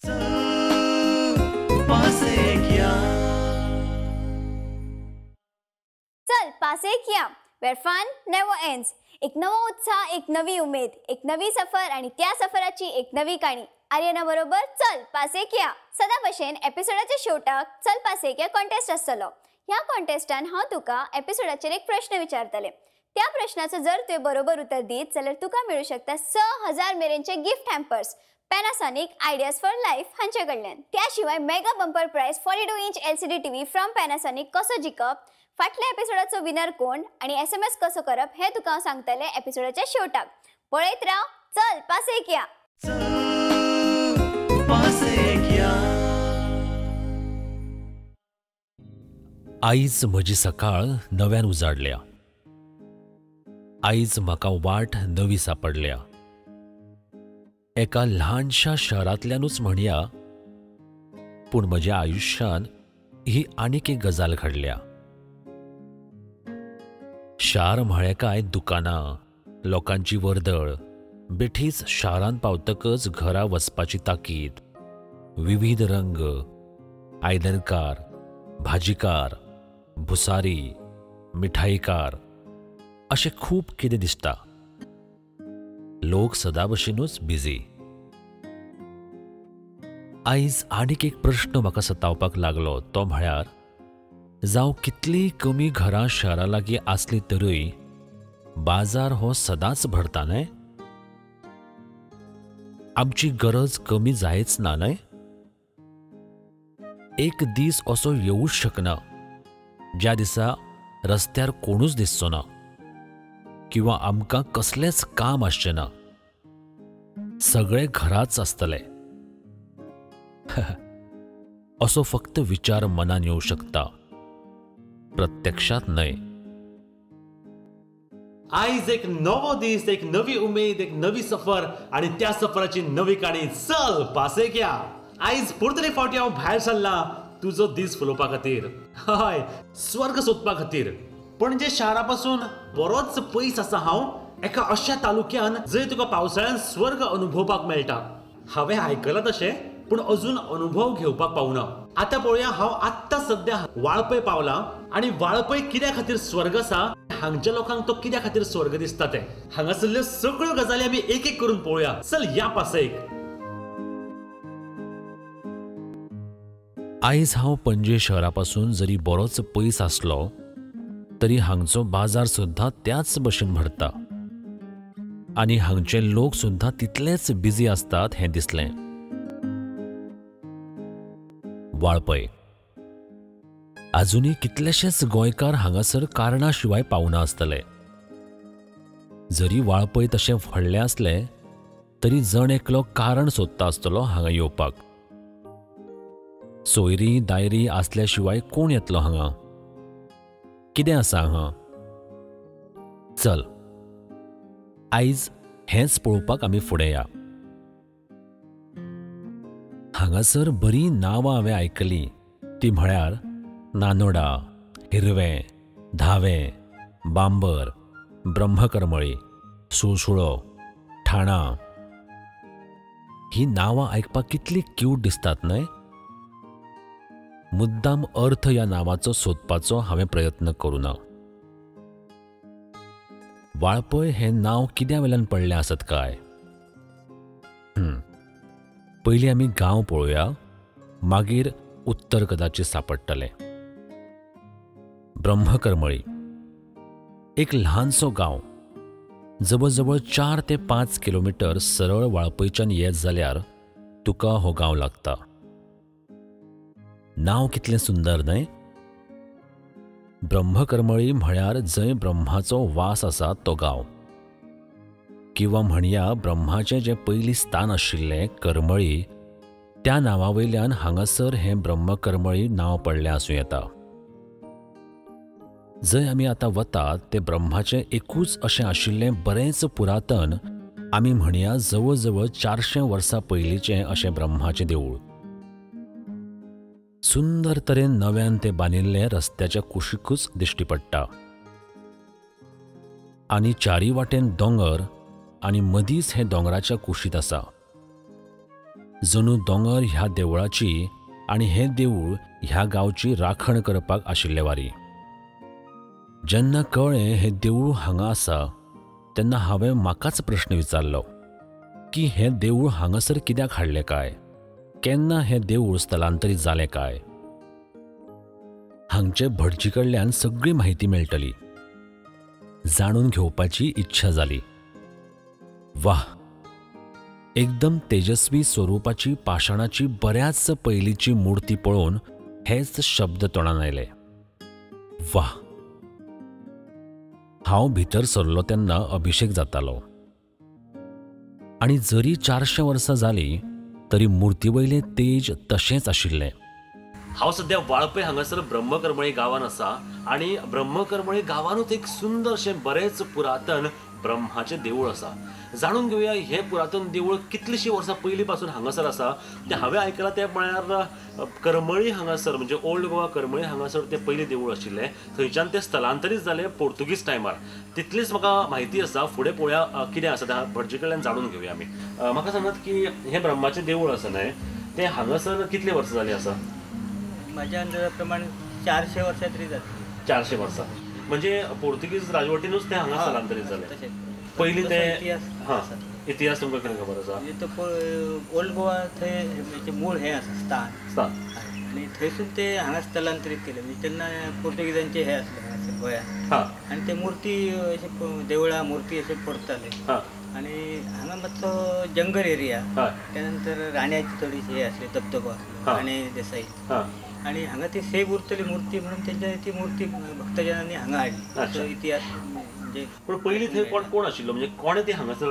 चल पासे किया वेअर फन नेव्हर एंड्स. एक नवा उत्साह, एक नवी उमेद, एक नवी सफर आणि त्या सफराची एक नवी काणी. आर्यना बरोबर चल पासे किया. सदा भशेन एपिसोडाच्या शेवटाक चल पासे किया कॉन्टेस्ट आसतलो. ह्या कॉन्टेस्टान हांव तुका एपिसोडाचेर एक प्रश्न विचारतले. त्या प्रश्नाचं जर तुवें बरोबर उत्तर दीत जाल्यार तुका मिळू शकता 6000 मेरेनचे gift hampers Panasonic ideas for life हांचे कडल्यान. त्याशिवाय mega bumper prize 42 inch LCD TV from Panasonic कसो जिखप, फाटल्या एपिसोडाचो विनर कोण आणि SMS कसो करप हे तुका हांव सांगतले एपिसोडाच्या शेवटाक. पळयत राव चल पासे किया. आईज म्हजी सकाळ नव्यान उजाडल्या. आईज म्हाका वाट नवी सापडल्या. एका ल्हानशा शहरांतल्यानूच म्हणया, पूण म्हज्या आयुश्यान ही आनीक एक गजाल घडल्या. शार म्हळें काय दुकानां, लोकांची वर्दळ, बेठीच शारांत पावतकच घरा वचपाची ताकीद, विविध रंग, आयदनकार, भाजीकार, भुसारी, मिठाईकार अशें खूब कितें दिसता. लोक सदा भशेनूच बिजी. आयज आनीक एक प्रश्न म्हाका सतावपाक लागलो, तो म्हळ्यार जावं कितलीं कमी घरां शारा लागीं आसलीं तरूय बाजार हो सदांच भरता न्हय? आमची गरज कमी जायच ना न्हय? एक दीस असो येवूच शकना ज्या दिसा रस्त्यार कोणूच दिसचो ना किंवा आमकां कसलेंच काम आसचें ना. सगळे घराच आसतले. असो फक्त विचार मनान येवं शकता, प्रत्यक्षात न्हय. आयज एक नवो दीस, एक नवी उमेद, एक नवी सफर आणि त्या सफराची नवी काणी. चल पासे किया. आयज परतले फावटी हांव भायर सरला तुजो दीस फुलोवपा खातीर. हय, स्वर्ग सोदपा खातीर. पणजे शारापासून बरोच पयस आसा हांव एका अशा तालुक्यान जंय तुका पावसाळ्यान स्वर्ग अनुभवपाक मेळटा. हांवें आयकलां तशें, पूण अजून अनुभव घेवपाक पावना. आतां पळोवया, हांव आत्तां सध्या वाळपय पावलां आणि वाळपय कित्या खातीर स्वर्ग आसा, हांगच्या लोकांक तो कित्या खातीर स्वर्ग दिसता तें. हांगासरल्यो सगळ्यो गजाली आमी एक एक करून पळोवया. चल या पासयेक. आयज हांव पणजे शहरापासून जरी बरोच पयस आसलो तरी हांगचो बाजार सुद्धा त्याच भशेन भरता आनी हांगचे लोक सुद्धा तितलेच बिजी आसतात हें दिसलें. वाळपय आजुनी कितलेशेच गोंयकार हांगासर कारणा शिवाय पावना आसतले. जरी वाळपय तशें व्हडलें आसलें तरी जण एकलो कारण सोदता आसतलो हांगा येवपाक. सोयरी दायरी आसल्या शिवाय कोण येतलो हांगा? कितें आसा हांगा? चल आयज हेंच पळोवपाक आमी फुडें या. हांगासर बरीं नांवां हांवें आयकलीं. ती म्हळ्यार नानोडा, हिरवें, धावें, बांबर, ब्रह्मकरमळी, सुळसुळो, ठाणा. ही नांवां आयकपाक कितली क्यूट दिसतात न्हय? मुद्दाम अर्थ ह्या नांवाचो सोदपाचो हांवें प्रयत्न करूना. वाळपय हें नांव कित्या वेल्यान पडलें आसत काय? पयलीं आमी गांव पळोवया, मागीर उत्तर कदाचित सापडटलें. ब्रह्मकरमळी एक ल्हानसो गांव. जवळ जवळ 4 ते 5 किलोमीटर सरळ वाळपयच्यान येत जाल्यार तुका हो गांव लागता. नांव कितलें सुंदर न्हय? ब्रह्मकरमळी म्हळ्यार जंय ब्रह्माचो वास आसा तो गांव. किंवा म्हणया ब्रह्माचें जें पयलीं स्थान आशिल्लें करमळी, त्या नांवावयल्यान हांगासर हें ब्रह्मकरमळी नांव पडलें आसूं येता. जंय आमी आतां वतात तें ब्रह्माचें एकूच अशें आशिल्लें बरेंच पुरातन, आमी म्हणया जवळ जवळ 400 वर्सां पयलींचें अशें ब्रह्माचें देवूळ. सुंदर तरेन नव्यान तें बांदिल्लें रस्त्याच्या कुशीकूच दिश्टी पडटा. आनी चारी वाटेन दोंगर आनी मदींच हें दोंगराच्या कुशीत आसा. जणू दोंगर ह्या देवळाची आनी हें देवूळ ह्या गांवची राखण करपाक आशिल्ले वारी. जेन्ना कळ्ळें हें देवूळ हांगा आसा तेन्ना हांवें म्हाकाच प्रश्न विचारलो की हें देवूळ हांगासर कित्याक हाडलें काय, केन्ना हें देवूळ स्थलांतरीत जालें काय. हांगचे भटजी कडल्यान सगळी म्हायती मेळटली. जाणून घेवपाची इच्छा जाली. वाह, एकदम तेजस्वी स्वरुपाची पाशाणाची बऱ्याच पयलींची मुर्ती पळोवन हेच शब्द तोंडान आयले. वाह. हांव भितर सरलो तेन्ना अभिषेक जातालो आनी जरी 400 वर्सां जालीं तरी मुर्तीवयलें तेज तशेंच आशिल्लें. हांव सद्या वाळपय हांगासर ब्रह्मकर्मळी गांवांत आसा आनी ब्रह्मकर्मळी गांवांतूच एक सुंदरशें बरेंच पुरातन ब्रह्माचें देवूळ आसा. जाणून घेवया हें पुरातन देवूळ कितलीशीं वर्सां पयलीं पासून हांगासर आसा तें हांवें आयकलां. तें म्हळ्यार करमळी हांगासर म्हणजे ओल्ड गोवा करमळी हांगासर तें पयलीं देवूळ आशिल्लें. थंयच्यान तें स्थलांतरीत जालें पोर्तुगीज टायमार. तितलीच म्हाका म्हायती आसा. फुडें पळोवया कितें आसा त्या भटजी कडल्यान जाणून घेवया आमी. म्हाका सांगात की हें ब्रह्माचें देवूळ आसा न्हय तें हांगासर कितलीं वर्सां जालीं आसा? माझ्या अंदाजा प्रमाणे 400 वर्षां तरी जातली. 400 वर्सां म्हणजे पोर्तुगीज राजवटीनूच तें हांगा स्थलांतरीत जालें. तशेंच पयलीं तसो तें इतिहास हां आसा. इतिहास तुमकां कितें खबर आसा? म्हणजे तो ओल्ड गोवा थंय म्हणजे मूळ हें आसा स्थान सांग. आनी थंयसून ते हांगा स्थलांतरीत केले. म्हणजे तेन्ना पोर्तुगीजांचे हे आसले हांगासर गोंयांत. हां आनी ते मुर्ती अशे देवळां मुर्ती अशे पडताले. हां आनी हांगा मातसो जंगल एरिया. हय त्यानंतर राण्याची थोडीशी हे आसली धबधबो आसलो राणे देसाई. हां आणि हांगा ती सेव उरतली मूर्ती म्हणून तेंच्या ती मूर्ती भक्तजनांनी हांगा हाडली. अच्छा. असो इतिहास म्हणजे पूण पयलीं थंय कोण आशिल्लो म्हणजे कोणें ती हांगासर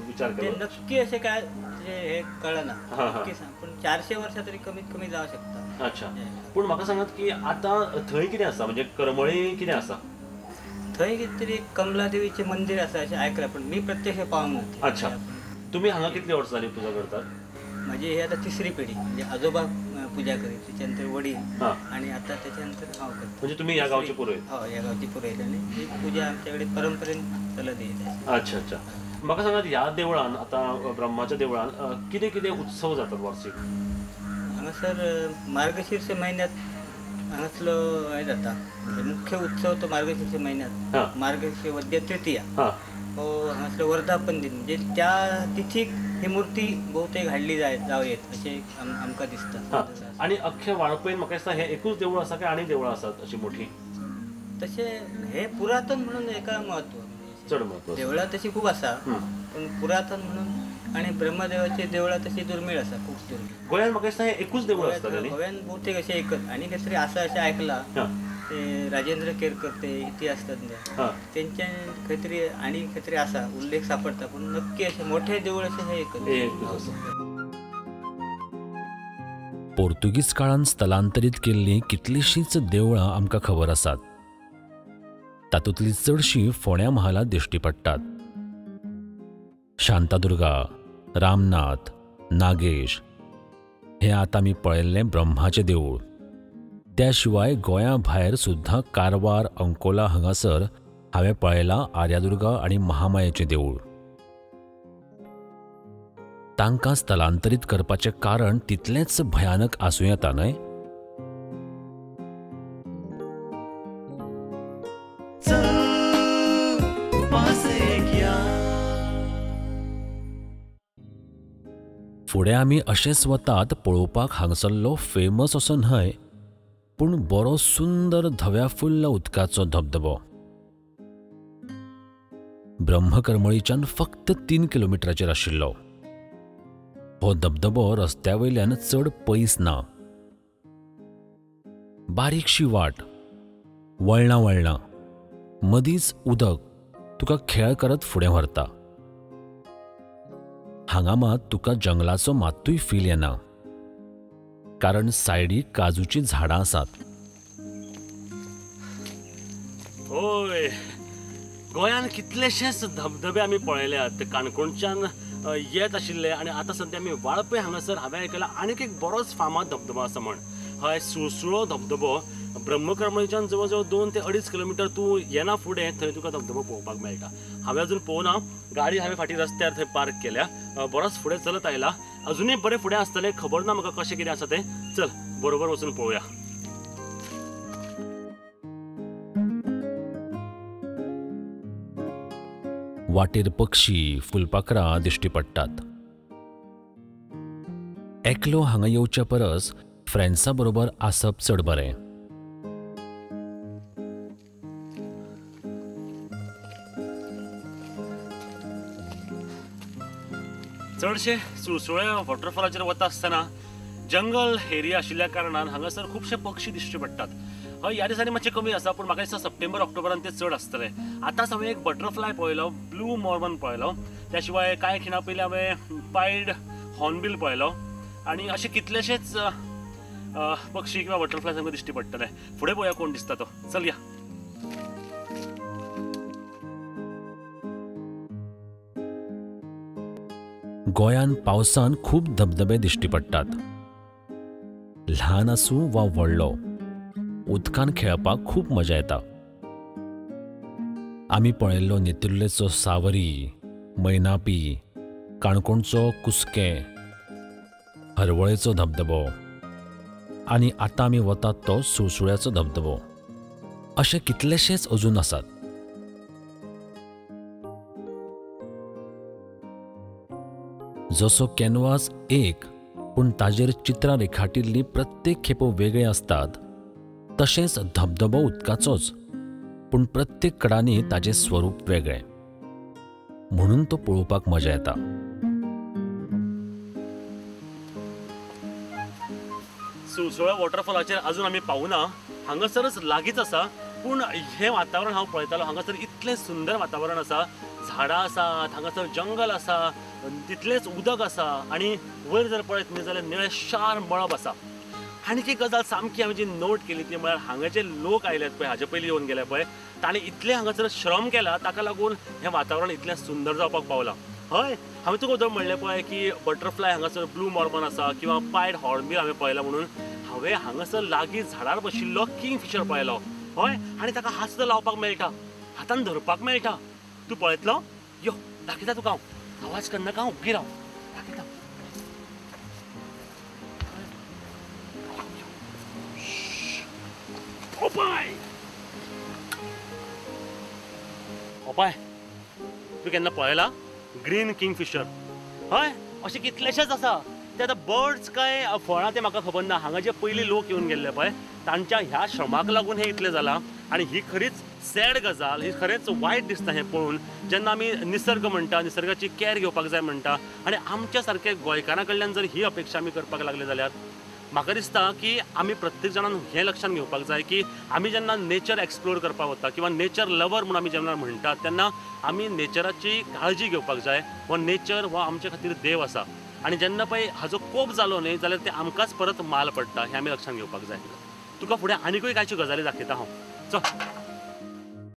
विचार ते केलो? नक्की अशें काय म्हणजे हे कळना हां, हां. नक्की सांग. पण 400 वर्सां तरी कमीत कमी जावं शकता. अच्छा. पूण म्हाका सांगात की आतां थंय कितें आसा म्हणजे करमळी कितें आसा? थंय कितें तरी कमलादेवीचें मंदिर आसा अशें आयकलां पण मी प्रत्यक्ष पावूंक ना. अच्छा. तुमी हांगा कितलीं वर्सां जालीं पुजा करतात? म्हणजे ही आता तिसरी पिढी. म्हणजे आजोबा पूजा करीत, त्याच्यानंतर वडील हां आणि आता त्याच्यानंतर हांव करता. म्हणजे तुमी ह्या गांवचे पुरोहित? हो, या गावची पुरोहित आणि ही पूजा आमच्याकडे परंपरेन चलत येत आहे. अच्छा अच्छा. म्हाका सांगात ह्या देवळान आतां ब्रह्माच्या देवळान कितें कितें उत्सव जातात वार्षिक? हांगासर मार्गशीर्ष महिन्यात हांगासलो हे जाता. म्हणजे मुख्य उत्सव तो मार्गशीर्ष महिन्यात. हां मार्गशीर्ष वद्य तृतीया हां हो हांगासलो वर्धापन दिन. म्हणजे त्या तिथीक ही मूर्ती बहुतेक हाडली जावयेत अशें आमकां दिसता. हां. आनी अख्ख्या वाळपयन म्हाका दिसता हें एकूच देवूळ आसा काय आनी देवळां आसात अशी मोठी? तशें हे पुरातन म्हणून एका महत्व. चड म्हत्व. देवळां तशी खूब आसा पण पुरातन म्हणून आणि ब्रह्मदेवाची देवळां तशी दुर्मीळ आसा, खूब दुर्मीळ. गोंयांत म्हाका दिसता हें एकूच देवूळ आसतलें न्ही? गोंयांत बहुतेक अशें एकच. आनी कितें तरी आसा अशें आयकलां. हां ते राजेंद्र केरकर ते इतिहास तज्ञ हां तेंच्या खंय तरी आनी खंय तरी आसा उल्लेख सापडटा पण नक्की अशें मोठे देवूळ अशें हे एकच. हें एकूच आसा. पोर्तुगीज काळान स्थलांतरीत केल्लीं कितलींशींच देवळां आमकां खबर आसात. तातूंतलीं चडशीं फोंड्या महालांत दिश्टी पडटात. शांतादुर्गा, रामनाथ, नागेश हें आतां आमी पळयल्लें ब्रह्माचें देवूळ. त्या शिवाय गोंया भायर सुद्दां कारवार, अंकोला हांगासर हांवें पळयलां आर्यादुर्गा आनी महामायेचें देवूळ. तांकां स्थलांतरीत करपाचें कारण तितलेंच भयानक आसूं येता न्हय? फुडें आमी अशेंच वतात पळोवपाक हांगसरलो फेमस असो न्हय पूण बरो सुंदर धव्या फुल्ल उदकाचो धबधबो. ब्रह्मकर्मळीच्यान फक्त 3 किलोमिटराचेर आशिल्लो. हो धबधबो रस्त्यावयल्यान चड पयस ना. बारीकशी वाट, वळणां मदींच उदक तुका खेळ करत फुडें व्हरता. हांगा मात तुका जंगलाचो मात्तूय फील येना कारण सायडीक काजूची झाडां आसात. होय, गोंयांत कितलेशेच धबधबे आमी पळयल्यात. ते काणकोणच्यान येत आशिल्ले आनी आतां सद्या आमी वाळपय हांगासर हांवें आयकलां आनीक एक बरोच फामाद धबधबो आसा म्हण. हय, सुळसुळो धबधबो. ब्रह्मकर्मळीच्यान जवळ जवळ 2 ते 2.5 किलोमिटर तूं येना फुडें थंय तुका धबधबो पळोवपाक मेळटा. हांवें अजून पळोवना. गाडी हांवें फाटीं रस्त्यार थंय पार्क केल्या. बरोच फुडें चलत आयला अजूनही बरे फुडें आसतले, खबर ना म्हाका कशें कितें आसा तें. चल बरोबर वचून पळोवया. वाटेर पक्षी, फुलपाखरां दिश्टी पडटात. एकलो हांगा येवचे परस फ्रेंड्सां बरोबर आसप चड बरें. चडशे सुळसुळ्या वॉटरफॉलाचेर वता आसतना जंगल एरिया आशिल्ल्या कारणान हांगासर खुबशे पक्षी दिश्टी पडटात. हय, ह्या दिसांनी मातशें कमी आसा, पूण म्हाका दिसता सप्टेंबर ऑक्टोबरान ते चड आसतले. आतांच हांवें एक बटरफ्लाय पळयलो, ब्लू मॉर्मन पळयलो, त्या शिवाय कांय खिणा पयलीं हांवें पायड हॉर्नबिल पळयलो, आनी अशे कितलेशेच पक्षी किंवा बटरफ्लाय हांगा दिश्टी पडटले. फुडें पळोवया कोण दिसता तो. चल या. गोंयान पावसान खूब धबधबे दिश्टी पडटात. ल्हान आसूं वा व्हडलो, उदकान खेळपाक खूब मजा येता. आमी पळयल्लो नेतुर्लेचो सावरी, मैनापी, काणकोणचो कुस्कें, हरवळेचो धबधबो, आनी आतां आमी वतात तो सुळसुळ्याचो धबधबो. अशे कितलेशेच अजून आसात. जसो कॅनवास एक, पूण ताजेर चित्रां रेखाटिल्लीं प्रत्येक खेपो वेगळे आसतात, तशेंच धबधबो उदकाचोच, पूण प्रत्येक कडांनी ताजें स्वरूप वेगळें. म्हणून तो पळोवपाक मजा येता. सुळसुळ्या वॉटरफॉलाचेर अजून आमी पावूना, हांगासरच लागींच आसा. पूण हें वातावरण हांव पळयतालो, हांगासर इतलें सुंदर वातावरण आसा. झाडां आसात, हांगासर जंगल आसा, तितलेंच उदक आसा, आनी वयर जर पळयत न्ही जाल्यार निळेशार मळब आसा. आनीक एक गजाल सामकी हांवें जी नोट केली ती म्हळ्यार हांगा जे लोक आयल्यात पळय, हाजे पयलीं येवन गेले पळय, तांणी इतलें हांगासर श्रम केला, ताका लागून हें वातावरण इतलें सुंदर जावपाक पावलां. हय, हांवें तुका उदक म्हणलें पळय की बटरफ्लाय हांगासर ब्लू मॉर्मन आसा किंवा पायड हॉर्नबिल हांवें पळयला म्हणून. हांवें हांगासर लागीं झाडार बशिल्लो किंगफिशर पळयलो. हय, आनी ताका हात सुद्दां लावपाक मेळटा, हातान धरपाक मेळटा. तूं पळयतलो? यो दाखयता तुका हांव. आवाज करनाका, ओग्गी राव, दाखयता. ओपाय, तूं केन्ना पळयला ग्रीन किंगफिशर? हय, अशे कितलेशेच आसा. ते आतां बर्ड्स काय फळां तें म्हाका खबर ना. हांगा जे पयलीं लोक येवन गेल्ले पळय, तांच्या ह्या श्रमाक लागून हें इतलें जालां. आनी ही खरीच सॅड गजाल, ही खरेंच वायट दिसता हें पळोवन. जेन्ना आमी निसर्ग म्हणटा, निसर्गाची कॅर घेवपाक जाय म्हणटा, आनी आमच्या सारके गोंयकारां कडल्यान जर ही अपेक्षा आमी करपाक लागले जाल्यार म्हाका दिसता की आमी प्रत्येक जाणान हें लक्षात घेवपाक जाय की आमी जेन्ना नेचर एक्सप्लोर करपाक वता किंवा नेचर लवर म्हणून आमी जेन्ना म्हणटात, तेन्ना आमी नेचराची काळजी घेवपाक जाय. हो नेचर हो आमचे खातीर देव आसा, आनी जेन्ना पळय हाजो कोप जालो न्ही जाल्यार ते आमकांच परत माल पडटा, हें आमी लक्षात घेवपाक जाय. तुका फुडें आनिकूय कांयच्यो गजाली दाखयता हांव. चल.